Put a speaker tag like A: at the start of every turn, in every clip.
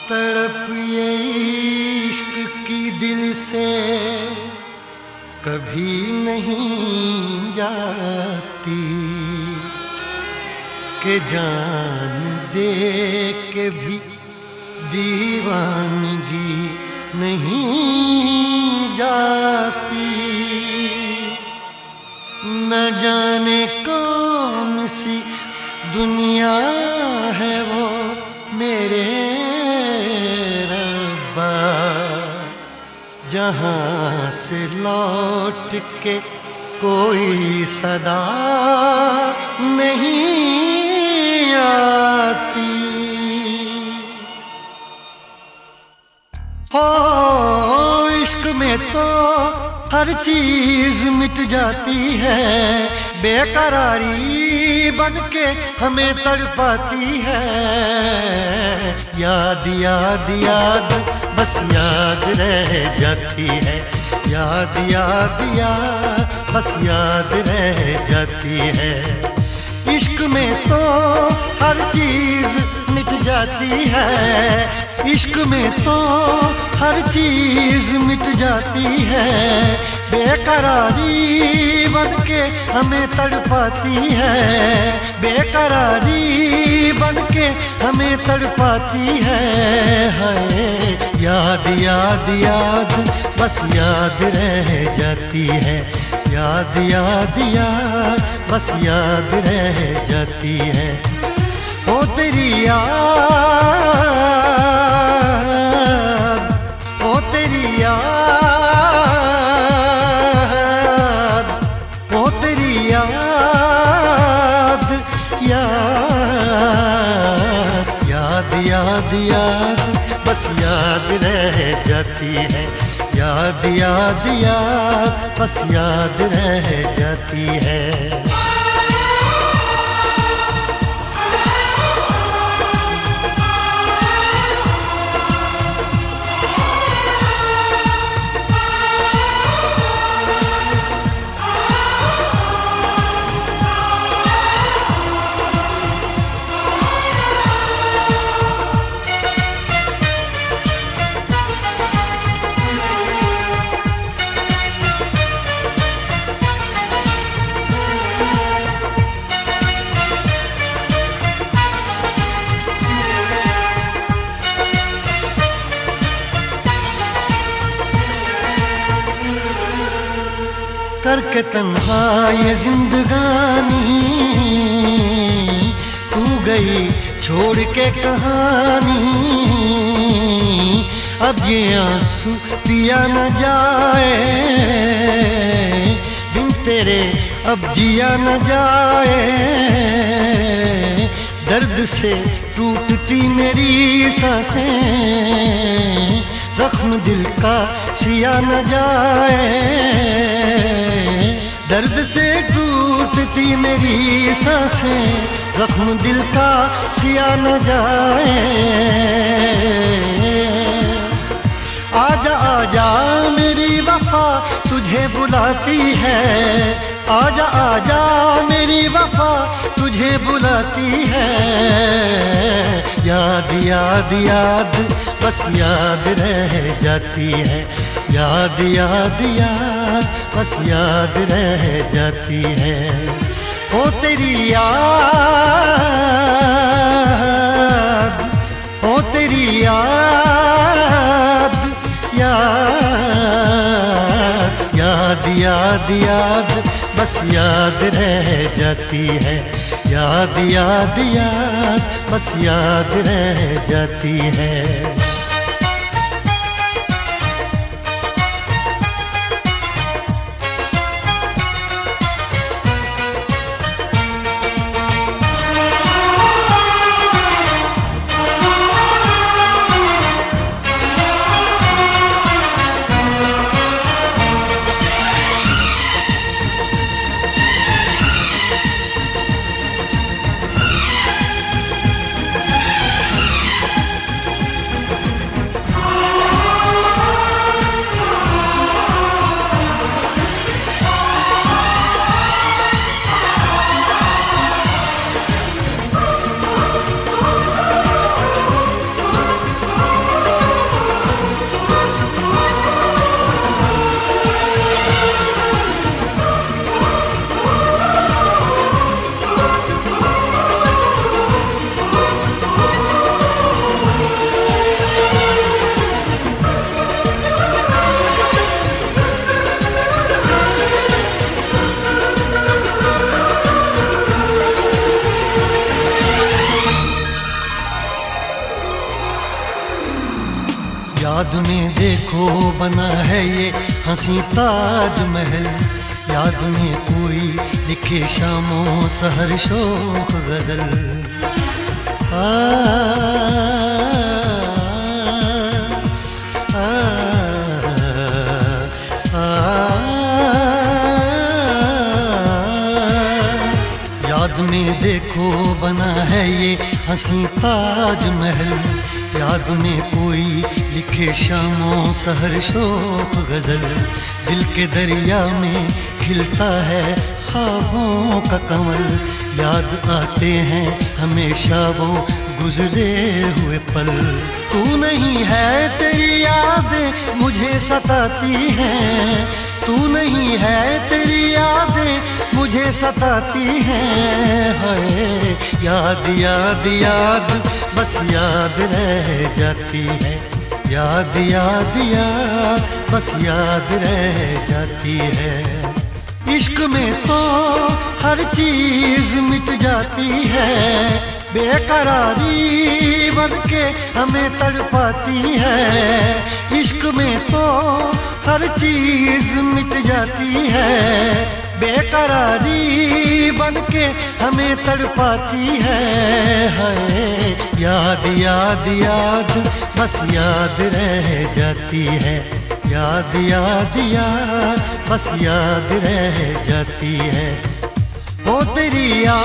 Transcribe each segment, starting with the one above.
A: तड़प ये इश्क की दिल से कभी नहीं जाती कि जान दे के भी दीवानगी नहीं जाती। न जाने कौन सी दुनिया है वो मेरे रब्बा, जहाँ से लौट के कोई सदा नहीं आती। हो इश्क में तो हर चीज मिट जाती है, बेकरारी बन के हमें तड़पाती है। याद याद याद बस याद रह जाती है, याद याद याद बस याद रह जाती है। इश्क में तो हर चीज मिट जाती है, इश्क में तो हर चीज मिट जाती है। बेकरारी बन के हमें तड़पाती है, बेकरारी बन के हमें तड़पाती है। याद याद याद बस याद रह जाती है, याद याद याद बस याद रह जाती है। ओ तेरी याद, ओ तेरी याद, ओ तेरी याद, याद याद याद याद बस याद रह जाती है, याद याद याद बस याद रह जाती है। करके तन्हा ये जिंदगानी तू गई छोड़ के कहानी। अब ये आंसू पिया न जाए बिन तेरे, अब जिया न जाए। दर्द से टूटती मेरी सांसें, जख्म दिल का सिया न जाए। दर्द से टूटती मेरी सांसें, जख्म दिल का सिया न जाए। आजा आजा मेरी वफा तुझे बुलाती है, आजा आजा मेरी वफा तुझे बुलाती है। याद याद याद बस याद रह जाती है, याद याद याद बस याद रह जाती है। ओ तेरी याद, ओ तेरी याद, याद याद याद याद बस याद रह जाती है, याद याद याद बस याद रह जाती है। याद में देखो बना है ये हंसी ताजमहल, याद में कोई लिखे शामों सहर शोख गजल। आ, आ, आ, याद में देखो बना है ये हंसी ताजमहल, याद में कोई लिखे शामों सहर शोख गजल। दिल के दरिया में खिलता है ख्वाबों का कमल, याद आते हैं हमेशा वो गुजरे हुए पल। तू नहीं है तेरी यादें मुझे सताती हैं, तू नहीं है तेरी यादें मुझे सताती हैं। हाय याद याद याद बस याद रह जाती है, याद याद याद बस याद रह जाती है। इश्क में तो हर चीज मिट जाती है, बेकरारी बन के हमें तड़पाती है। इश्क में तो हर चीज मिट जाती है, बेकरारी बन के हमें तड़पाती है। हाय याद याद याद बस याद रह जाती है, याद याद याद बस याद रह जाती है। ओ तेरी याद,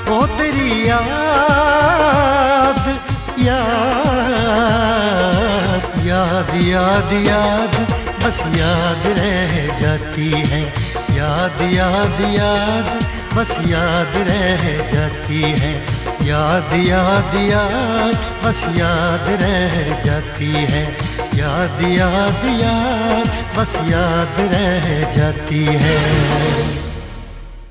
A: ओ तेरी याद, याद याद याद याद बस याद रह जाती है, याद याद याद बस याद रह जाती है। याद याद याद बस याद रह जाती है, याद याद याद बस याद रह जाती है।